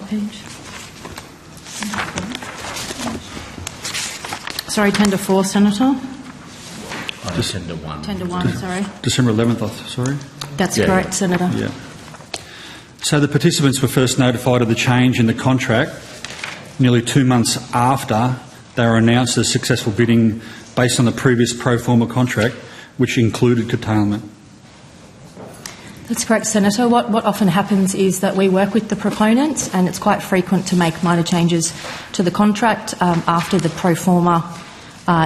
page. Sorry, tender 4, Senator. Tender 1. Tender 1, sorry. December 11th, sorry? That's correct, Senator. Yeah. So the participants were first notified of the change in the contract nearly 2 months after they were announced as successful bidding based on the previous pro forma contract, which included curtailment. That's correct, Senator. What often happens is that we work with the proponents, and it's quite frequent to make minor changes to the contract after the pro forma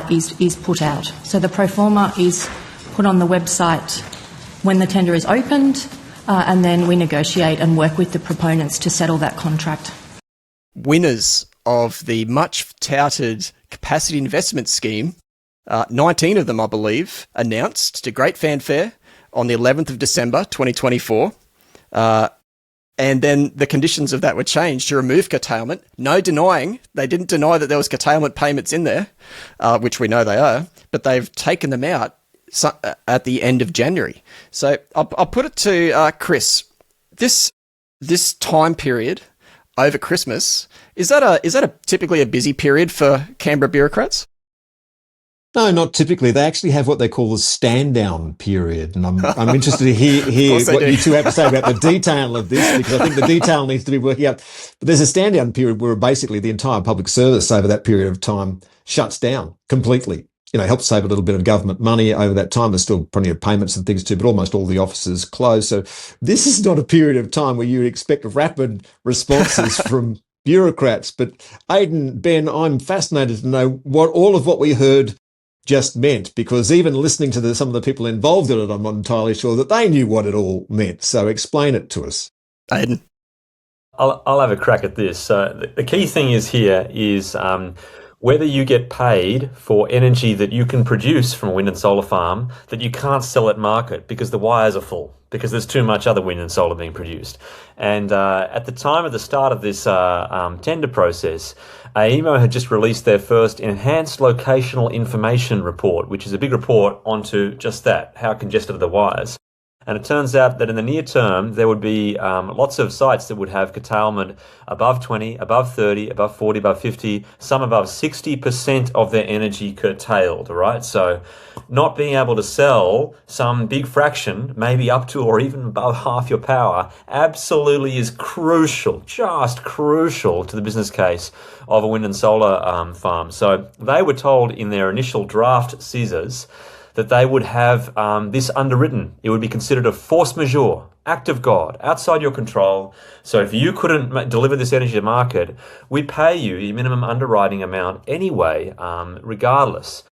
is put out. So the pro forma is put on the website when the tender is opened, and then we negotiate and work with the proponents to settle that contract. Winners of the much touted capacity investment scheme, 19 of them, I believe, announced to great fanfare on the 11th of December 2024. And then the conditions of that were changed to remove curtailment. No denying, they didn't deny that there was curtailment payments in there, which we know they are, but they've taken them out at the end of January. So I'll put it to Chris. This time period over Christmas, is that typically a busy period for Canberra bureaucrats? No, not typically. They actually have what they call the stand-down period, and I'm interested to hear what you two have to say about the detail of this, because I think the detail needs to be working out. But there's a stand-down period where basically the entire public service over that period of time shuts down completely. You know, helps save a little bit of government money over that time. There's still plenty of payments and things too, but almost all the offices close. So this is not a period of time where you would expect rapid responses from bureaucrats. But Aidan, Ben, I'm fascinated to know what all of what we heard just meant, because even listening to some of the people involved in it, I'm not entirely sure that they knew what it all meant. So explain it to us. Aidan. I'll have a crack at this. The key thing is whether you get paid for energy that you can produce from a wind and solar farm that you can't sell at market because the wires are full, because there's too much other wind and solar being produced. And at the time of the start of this tender process, AEMO had just released their first enhanced locational information report, which is a big report onto just that, how congested are the wires. And it turns out that in the near term, there would be lots of sites that would have curtailment above 20, above 30, above 40, above 50, some above 60% of their energy curtailed, right? So not being able to sell some big fraction, maybe up to or even above half your power, absolutely is crucial, just crucial to the business case of a wind and solar farm. So they were told in their initial draft CISAs that they would have this underwritten. It would be considered a force majeure, act of God, outside your control. So if you couldn't deliver this energy to market, we'd pay you your minimum underwriting amount anyway, regardless.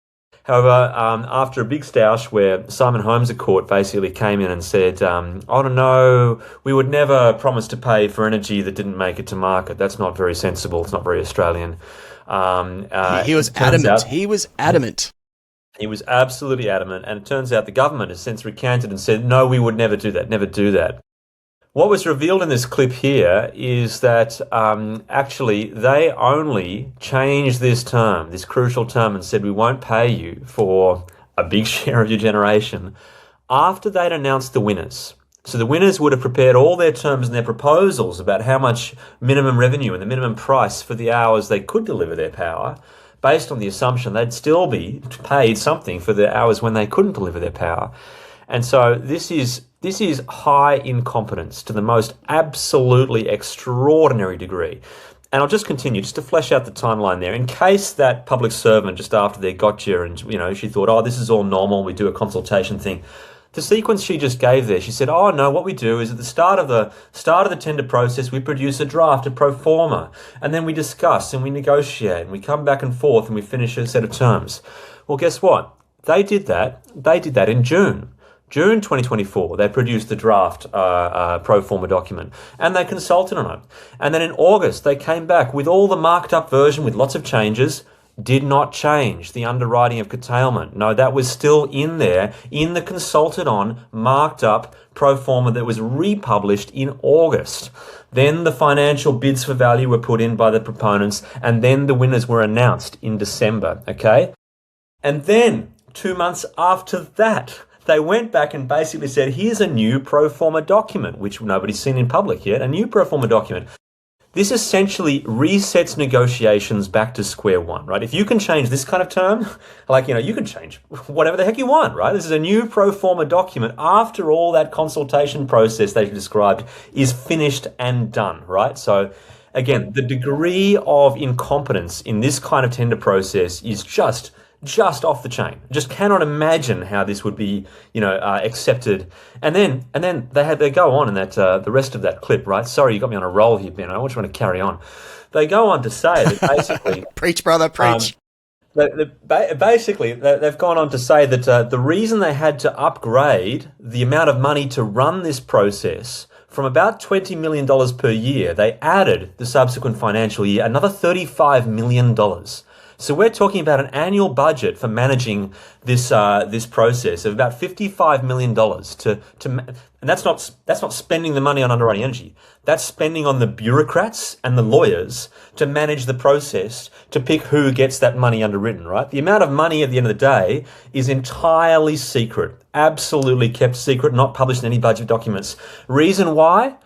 However, after a big stoush where Simon Holmes at court basically came in and said, oh no, we would never promise to pay for energy that didn't make it to market. That's not very sensible. It's not very Australian. He was adamant. He was adamant. He was absolutely adamant, and it turns out the government has since recanted and said, no, we would never do that, never do that. What was revealed in this clip here is that actually they only changed this term, this crucial term, and said we won't pay you for a big share of your generation after they'd announced the winners. So the winners would have prepared all their terms and their proposals about how much minimum revenue and the minimum price for the hours they could deliver their power, based on the assumption they'd still be paid something for the hours when they couldn't deliver their power. And so this is high incompetence to the most absolutely extraordinary degree. And I'll just continue, just to flesh out the timeline there, in case that public servant, just after they got you and, you know, she thought, oh, this is all normal, we do a consultation thing. The sequence she just gave there, she said, oh no, what we do is at the start of the tender process, we produce a draft, a pro forma, and then we discuss and we negotiate and we come back and forth and we finish a set of terms. Well, guess what? They did that in June. June 2024, they produced the draft pro forma document and they consulted on it. And then in August, they came back with all the marked up version with lots of changes. Did not change the underwriting of curtailment. No, that was still in there in the consulted on, marked up pro forma that was republished in August. Then the financial bids for value were put in by the proponents, and then the winners were announced in December, okay? And then 2 months after that, they went back and basically said, here's a new pro forma document, which nobody's seen in public yet, a new pro forma document. This essentially resets negotiations back to square one, right? If you can change this kind of term, like, you can change whatever the heck you want, right? This is a new pro forma document after all that consultation process that you described is finished and done, right? So again, the degree of incompetence in this kind of tender process is just off the chain. Just cannot imagine how this would be, accepted. And then they go on in that the rest of that clip, right? Sorry, you got me on a roll here, Ben. I just want to carry on. They go on to say that basically, preach, brother, preach. Basically, they've gone on to say that the reason they had to upgrade the amount of money to run this process from about $20 million per year, they added the subsequent financial year another $35 million. So we're talking about an annual budget for managing this process of about $55 million and that's not spending the money on underwriting energy. That's spending on the bureaucrats and the lawyers to manage the process to pick who gets that money underwritten, right? The amount of money at the end of the day is entirely secret, absolutely kept secret, not published in any budget documents. Reason why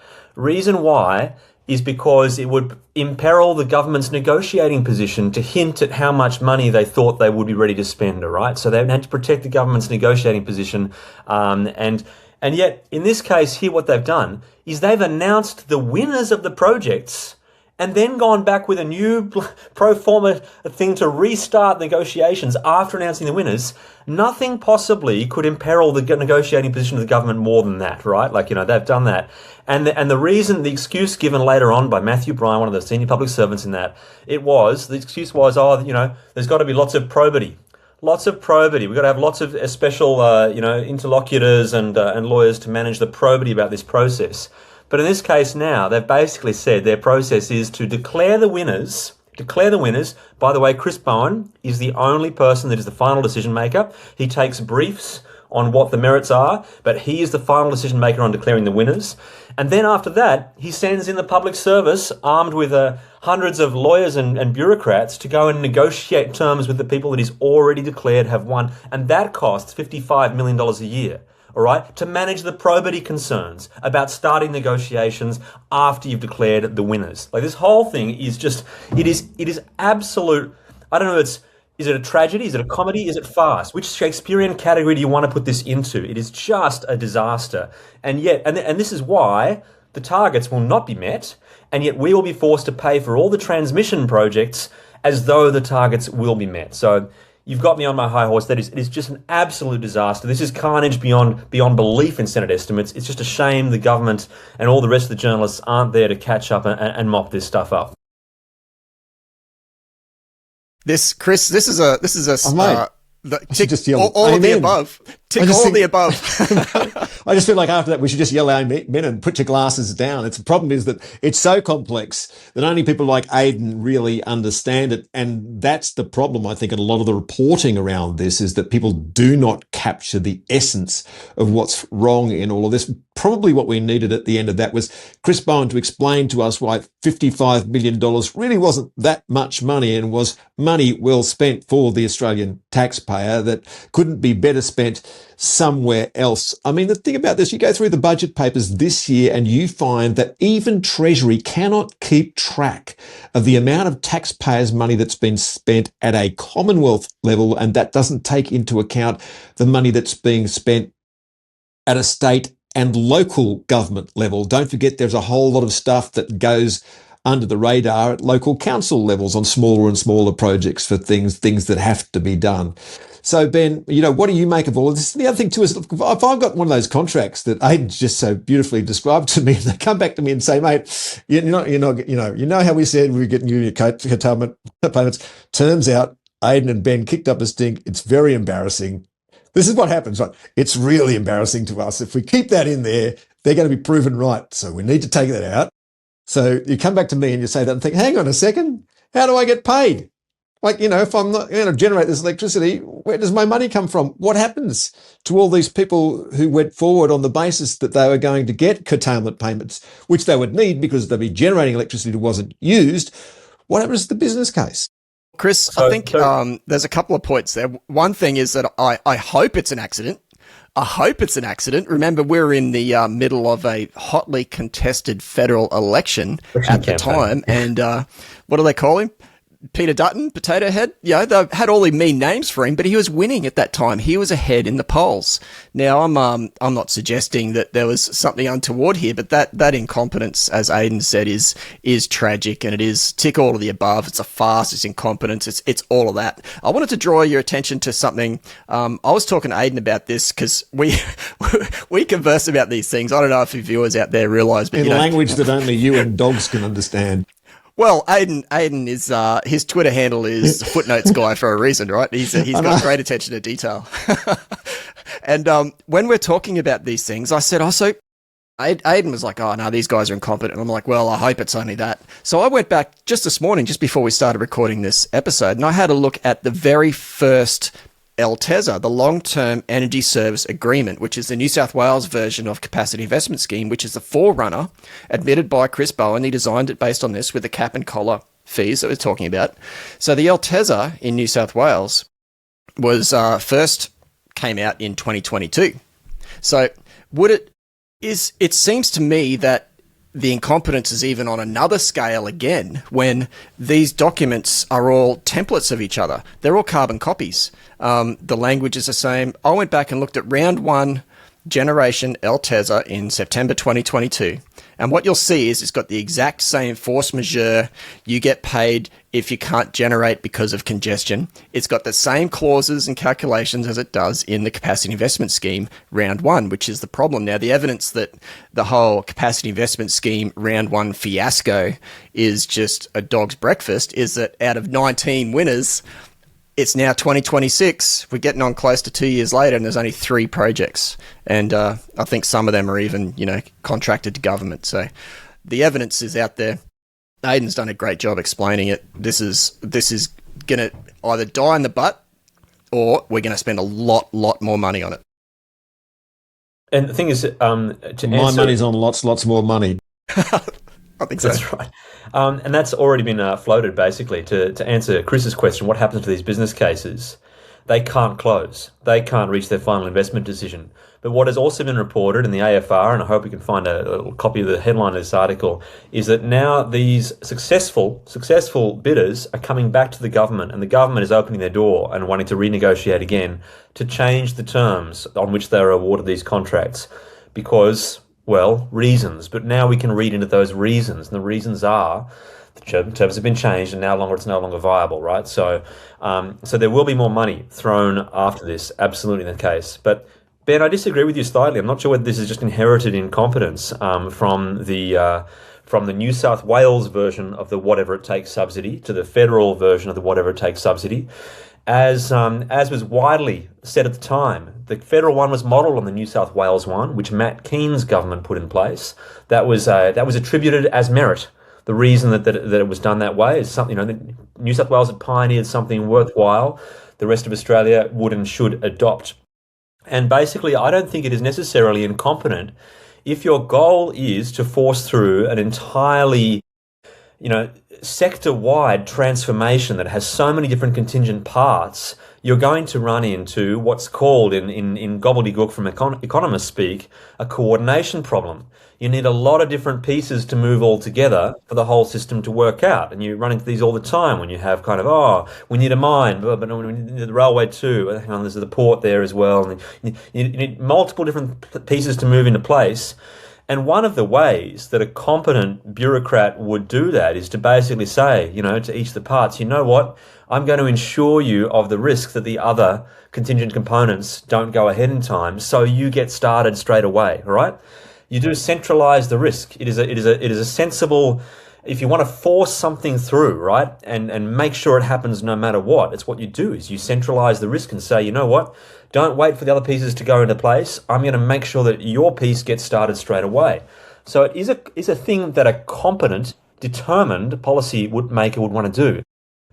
is because it would imperil the government's negotiating position to hint at how much money they thought they would be ready to spend, all right? So they had to protect the government's negotiating position. And yet, in this case here, what they've done is they've announced the winners of the projects and then gone back with a new pro forma thing to restart negotiations after announcing the winners. Nothing possibly could imperil the negotiating position of the government more than that, right? They've done that. And the excuse given later on by Matthew Bryan, one of the senior public servants in that, the excuse was, there's got to be lots of probity. Lots of probity. We've got to have lots of special, interlocutors and lawyers to manage the probity about this process. But in this case now, they've basically said their process is to declare the winners. By the way, Chris Bowen is the only person that is the final decision maker. He takes briefs on what the merits are, but he is the final decision maker on declaring the winners. And then after that, he sends in the public service armed with hundreds of lawyers and bureaucrats to go and negotiate terms with the people that he's already declared have won. And that costs $55 million a year. All right, to manage the probity concerns about starting negotiations after you've declared the winners. Like, this whole thing is just, it is absolute, I don't know, is it a tragedy? Is it a comedy? Is it farce? Which Shakespearean category do you want to put this into? It is just a disaster. And yet, and this is why the targets will not be met, and yet we will be forced to pay for all the transmission projects as though the targets will be met. So you've got me on my high horse. It is just an absolute disaster. This is carnage beyond belief in Senate estimates. It's just a shame the government and all the rest of the journalists aren't there to catch up and mop this stuff up. Chris, this is a tick just yell, all of the above. Tick all of the above. I just feel like after that we should just yell amen and put your glasses down. The problem is that it's so complex that only people like Aidan really understand it. And that's the problem, I think, in a lot of the reporting around this, is that people do not capture the essence of what's wrong in all of this. Probably what we needed at the end of that was Chris Bowen to explain to us why $55 million really wasn't that much money and was money well spent for the Australian taxpayer that couldn't be better spent somewhere else. I mean, the thing about this, you go through the budget papers this year and you find that even Treasury cannot keep track of the amount of taxpayers' money that's been spent at a Commonwealth level, and that doesn't take into account the money that's being spent at a state and local government level. Don't forget there's a whole lot of stuff that goes under the radar at local council levels on smaller and smaller projects for things that have to be done. So, Ben, what do you make of all of this? The other thing too is, if I've got one of those contracts that Aidan's just so beautifully described to me, and they come back to me and say, mate, you know how we said we were getting you your curtailment payments. Turns out Aidan and Ben kicked up a stink. It's very embarrassing. This is what happens, right? It's really embarrassing to us. If we keep that in there, they're going to be proven right. So we need to take that out. So you come back to me and you say that and think, hang on a second, how do I get paid? Like, if I'm not going to generate this electricity, where does my money come from? What happens to all these people who went forward on the basis that they were going to get curtailment payments, which they would need because they'd be generating electricity that wasn't used? What happens to the business case? Chris, I think there's a couple of points there. One thing is that I hope it's an accident. I hope it's an accident. Remember, we're in the middle of a hotly contested federal election at the time. And what do they call him? Peter Dutton, Potato Head. Yeah, they had all the mean names for him, but he was winning at that time. He was ahead in the polls. Now, I'm not suggesting that there was something untoward here, but that incompetence, as Aidan said, is tragic, and it is tick all of the above. It's a farce. It's incompetence. It's all of that. I wanted to draw your attention to something. I was talking to Aidan about this because we converse about these things. I don't know if your viewers out there realise, but in language that only you and dogs can understand. Well, Aidan is his Twitter handle is Footnotes Guy for a reason, right? He's got great attention to detail. And when we're talking about these things, I said, so Aidan was like, oh no, these guys are incompetent. And I'm like, well, I hope it's only that. So I went back just this morning, just before we started recording this episode, and I had a look at the very first LTESA, the Long-Term Energy Service Agreement, which is the New South Wales version of Capacity Investment Scheme, which is the forerunner admitted by Chris Bowen. He designed it based on this with the cap and collar fees that we're talking about. So the LTESA in New South Wales was first came out in 2022. So it seems to me that the incompetence is even on another scale again when these documents are all templates of each other. They're all carbon copies. The language is the same. I went back and looked at round one generation LTESA in September 2022. And what you'll see is it's got the exact same force majeure. You get paid if you can't generate because of congestion. It's got the same clauses and calculations as it does in the Capacity Investment Scheme round one, which is the problem. Now, the evidence that the whole Capacity Investment Scheme round one fiasco is just a dog's breakfast is that out of 19 winners, it's now 2026. We're getting on close to 2 years later, and there's only 3 projects. And I think some of them are even, contracted to government. So the evidence is out there. Aidan's done a great job explaining it. This is going to either die in the butt, or we're going to spend a lot more money on it. And the thing is, my money's on lots more money. I think so. That's right. And that's already been floated, basically, to answer Chris's question, what happens to these business cases? They can't close. They can't reach their final investment decision. But what has also been reported in the AFR, and I hope we can find a little copy of the headline of this article, is that now these successful bidders are coming back to the government, and the government is opening their door and wanting to renegotiate again to change the terms on which they are awarded these contracts because, well, reasons. But now we can read into those reasons, and the reasons are the terms have been changed and it's no longer viable, right? So there will be more money thrown after this, absolutely the case. But Ben, I disagree with you slightly. I'm not sure whether this is just inherited incompetence from the New South Wales version of the whatever it takes subsidy to the federal version of the whatever it takes subsidy. As was widely said at the time, the federal one was modelled on the New South Wales one, which Matt Keane's government put in place. That was attributed as merit. The reason that it was done that way is something, New South Wales had pioneered something worthwhile. The rest of Australia would and should adopt. And basically, I don't think it is necessarily incompetent if your goal is to force through an entirely, sector-wide transformation that has so many different contingent parts. You're going to run into what's called in gobbledygook from economists speak, a coordination problem. You need a lot of different pieces to move all together for the whole system to work out. And you run into these all the time when you have we need a mine, but we need the railway too. Hang on, there's the port there as well. And you need multiple different pieces to move into place. And one of the ways that a competent bureaucrat would do that is to basically say, to each of the parts, you know what, I'm going to insure you of the risk that the other contingent components don't go ahead in time, so you get started straight away, all right? You do centralise the risk. It is a sensible if you want to force something through, right, and make sure it happens no matter what, it's what you do is you centralize the risk and say, you know what, don't wait for the other pieces to go into place. I'm going to make sure that your piece gets started straight away. So it is a thing that a competent, determined policy maker would want to do.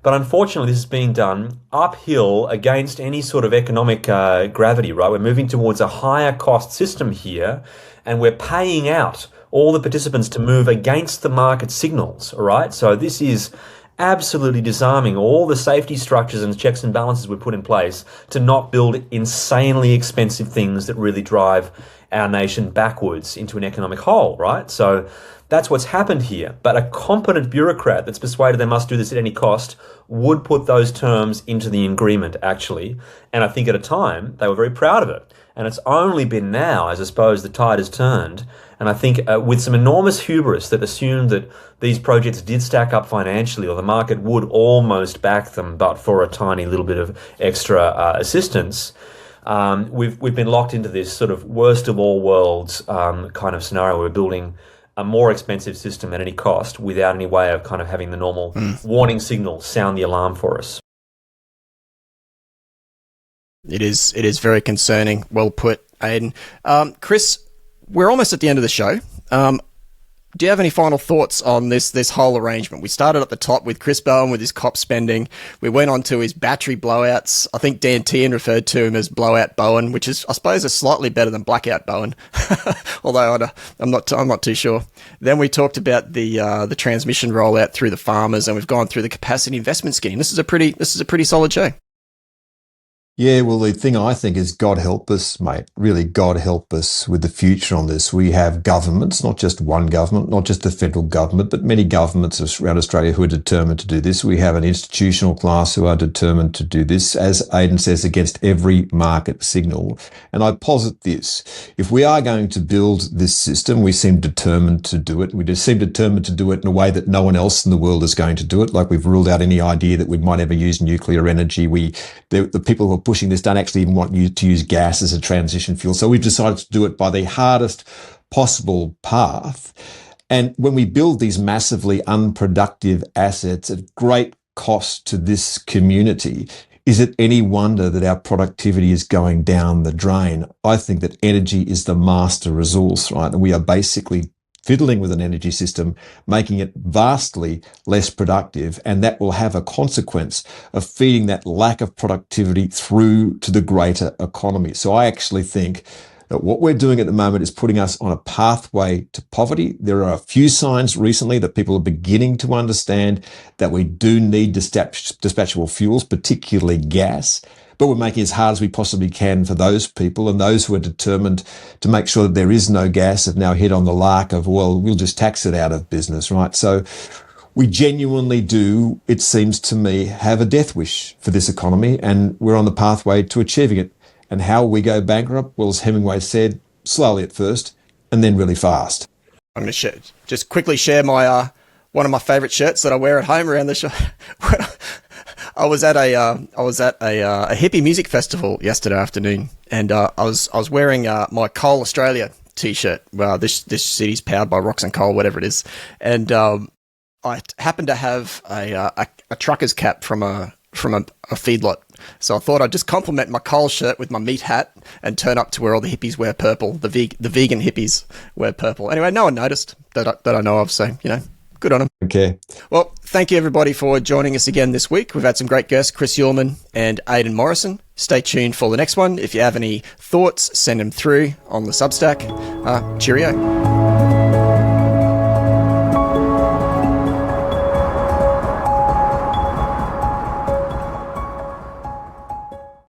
But unfortunately, this is being done uphill against any sort of economic gravity, right? We're moving towards a higher cost system here, and we're paying out all the participants to move against the market signals, all right? So this is absolutely disarming all the safety structures and checks and balances we put in place to not build insanely expensive things that really drive our nation backwards into an economic hole, right? So that's what's happened here. But a competent bureaucrat that's persuaded they must do this at any cost would put those terms into the agreement, actually. And I think at a time, they were very proud of it. And it's only been now, as I suppose, the tide has turned. And I think with some enormous hubris that assumed that these projects did stack up financially, or the market would almost back them, but for a tiny little bit of extra assistance, we've been locked into this sort of worst of all worlds kind of scenario. We're building a more expensive system at any cost without any way of kind of having the normal warning signal sound the alarm for us. It is very concerning. Well put, Aidan. Chris, we're almost at the end of the show. Do you have any final thoughts on this whole arrangement? We started at the top with Chris Bowen with his COP spending. We went on to his battery blowouts. I think Dan Tehan referred to him as Blowout Bowen, which is, I suppose, is slightly better than Blackout Bowen, although I'm not too sure. Then we talked about the transmission rollout through the farmers, and we've gone through the capacity investment scheme. This is a pretty solid show. Yeah, well, the thing I think is God help us, mate, really God help us with the future on this. We have governments, not just one government, not just the federal government, but many governments around Australia who are determined to do this. We have an institutional class who are determined to do this, as Aidan says, against every market signal. And I posit this. If we are going to build this system, we seem determined to do it. We just seem determined to do it in a way that no one else in the world is going to do it. Like we've ruled out any idea that we might ever use nuclear energy. The people who are pushing this don't actually even want you to use gas as a transition fuel. So we've decided to do it by the hardest possible path. And when we build these massively unproductive assets at great cost to this community, is it any wonder that our productivity is going down the drain? I think that energy is the master resource, right? And we are basically fiddling with an energy system, making it vastly less productive, and that will have a consequence of feeding that lack of productivity through to the greater economy. So I actually think that what we're doing at the moment is putting us on a pathway to poverty. There are a few signs recently that people are beginning to understand that we do need dispatchable fuels, particularly gas. But we're making it as hard as we possibly can for those people, and those who are determined to make sure that there is no gas have now hit on the lark of, well, we'll just tax it out of business, right? So we genuinely do, it seems to me, have a death wish for this economy, and we're on the pathway to achieving it. And how will we go bankrupt? Well, as Hemingway said, slowly at first, and then really fast. I'm going to just quickly share my one of my favourite shirts that I wear at home around the show. I was at a hippie music festival yesterday afternoon, and I was wearing my Coal Australia t-shirt. Well, this city's powered by Rocks and Coal, whatever it is, and I happened to have a trucker's cap from a feedlot. So I thought I'd just compliment my Coal shirt with my meat hat and turn up to where all the hippies wear purple. The vegan hippies wear purple. Anyway, no one noticed that I know of. So good on them. Okay. Well, thank you everybody for joining us again this week. We've had some great guests, Chris Uhlmann and Aidan Morrison. Stay tuned for the next one. If you have any thoughts, send them through on the Substack. Cheerio.